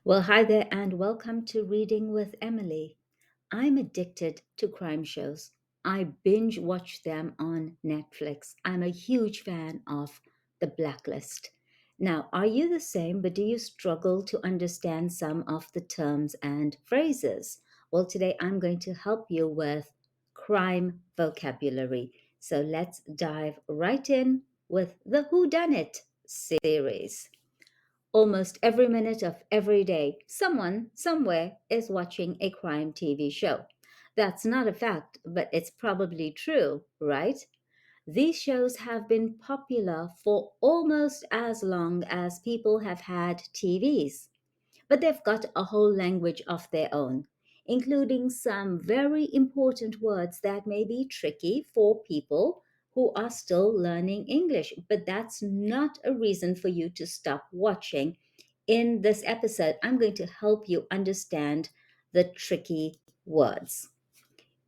Well, hi there, and welcome to Reading with Emily. I'm addicted to crime shows. I binge watch them on Netflix. I'm a huge fan of The Blacklist. Now, are you the same, but do you struggle to understand some of the terms and phrases? Well, today I'm going to help you with crime vocabulary. So let's dive right in with the Who Done It series. Almost every minute of every day, someone, somewhere, is watching a crime TV show. That's not a fact, but it's probably true, right? These shows have been popular for almost as long as people have had TVs. But they've got a whole language of their own, including some very important words that may be tricky for people who are still learning English. But that's not a reason for you to stop watching. In this episode, I'm going to help you understand the tricky words.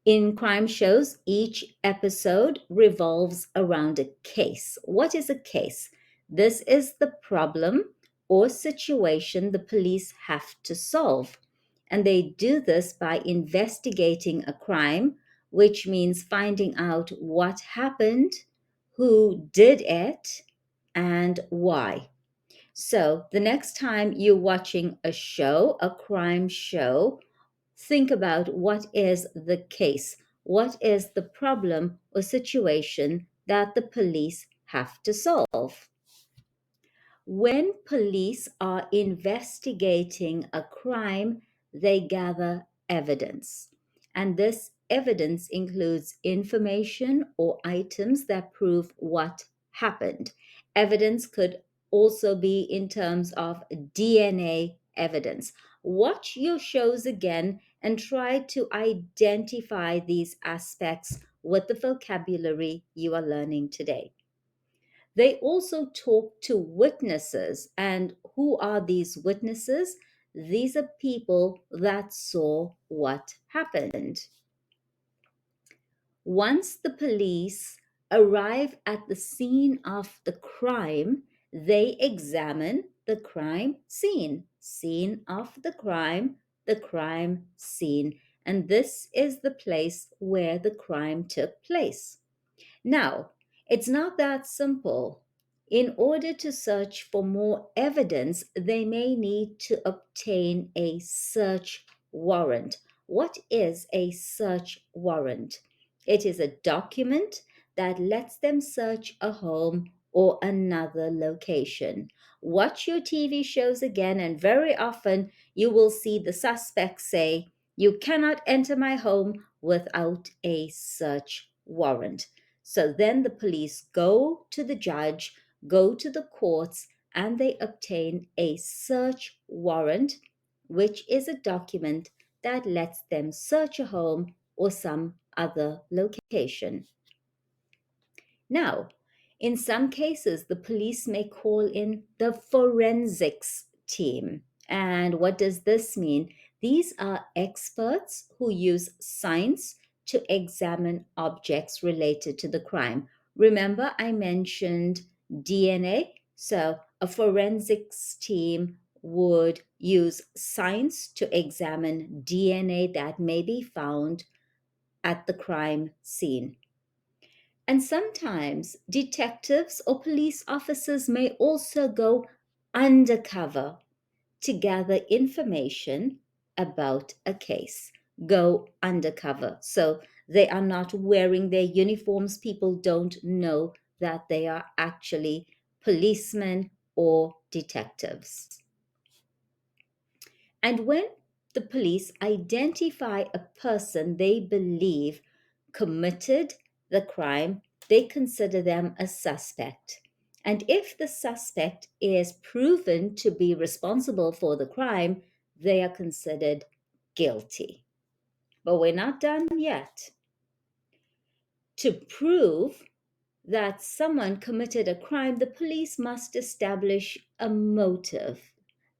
In crime shows, each episode revolves around a case. What is a case? This is the problem or situation the police have to solve. And they do this by investigating a crime, which means finding out what happened, who did it, and why. So the next time you're watching a show, a crime show, think about what is the case, what is the problem or situation that the police have to solve. When police are investigating a crime, they gather evidence. And this evidence includes information or items that prove what happened. Evidence could also be in terms of DNA evidence. Watch your shows again and try to identify these aspects with the vocabulary you are learning today. They also talk to witnesses. And who are these witnesses? These are people that saw what happened. Once the police arrive at the scene of the crime, they examine the crime scene. Scene of the crime scene. And this is the place where the crime took place. Now, it's not that simple. In order to search for more evidence, they may need to obtain a search warrant. What is a search warrant? It is a document that lets them search a home or another location. Watch your TV shows again, and very often you will see the suspect say, "You cannot enter my home without a search warrant." So then the police go to the judge, go to the courts, and they obtain a search warrant, which is a document that lets them search a home or some other location. Now, in some cases, the police may call in the forensics team. And what does this mean? These are experts who use science to examine objects related to the crime. Remember, I mentioned DNA? So, a forensics team would use science to examine DNA that may be found at the crime scene. And sometimes detectives or police officers may also go undercover to gather information about a case. Go undercover. So they are not wearing their uniforms. People don't know that they are actually policemen or detectives. And when the police identify a person they believe committed the crime, they consider them a suspect. And if the suspect is proven to be responsible for the crime, they are considered guilty. But we're not done yet. To prove that someone committed a crime, the police must establish a motive.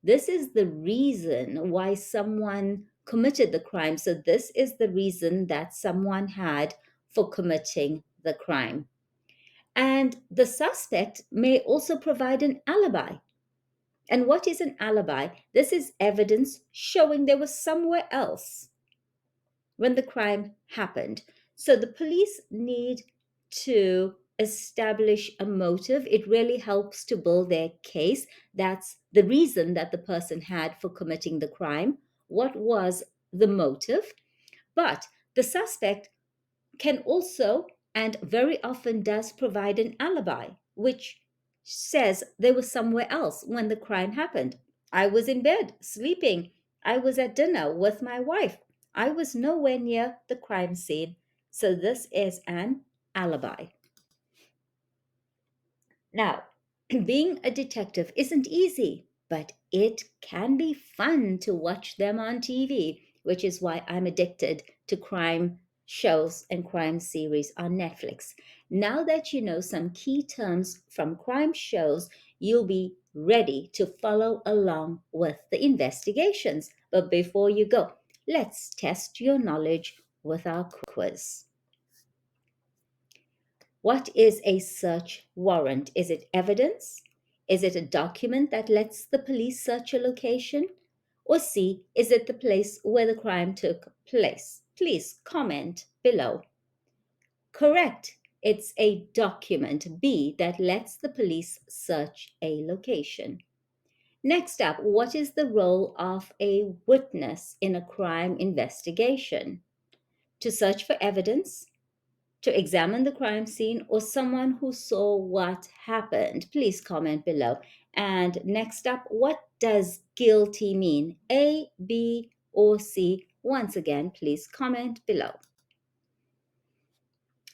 This is the reason why someone committed the crime. So, this is the reason that someone had for committing the crime. And the suspect may also provide an alibi. And what is an alibi? This is evidence showing they were somewhere else when the crime happened. So the police need to establish a motive. It really helps to build their case. That's the reason that the person had for committing the crime. What was the motive? But the suspect can also and very often does provide an alibi, which says they were somewhere else when the crime happened. I was in bed, sleeping. I was at dinner with my wife. I was nowhere near the crime scene. So this is an alibi. Now, being a detective isn't easy, but it can be fun to watch them on TV, which is why I'm addicted to crime shows and crime series on Netflix. Now that you know some key terms from crime shows, you'll be ready to follow along with the investigations. But before you go, let's test your knowledge with our quiz. What is a search warrant? Is it evidence? Is it a document that lets the police search a location? Or C, is it the place where the crime took place? Please comment below. Correct. It's a document, B, that lets the police search a location. Next up, what is the role of a witness in a crime investigation? To search for evidence, to examine the crime scene, or someone who saw what happened? Please comment below. And next up, what does guilty mean? A, B, or C? Once again, please comment below.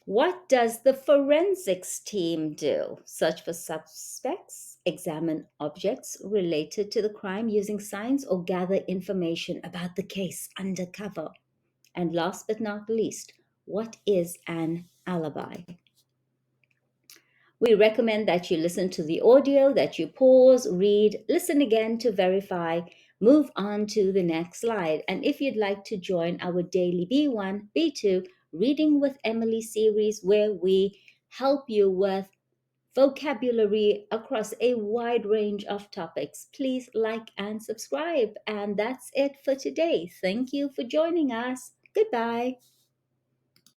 What does the forensics team do? Search for suspects, examine objects related to the crime using signs, or gather information about the case undercover? And last but not least, what is an alibi? We recommend that you listen to the audio, that you pause, read, listen again to verify, move on to the next slide. And if you'd like to join our daily B1-B2 Reading with Emily series, where we help you with vocabulary across a wide range of topics, please like and subscribe. And that's it for today. Thank you for joining us. Goodbye.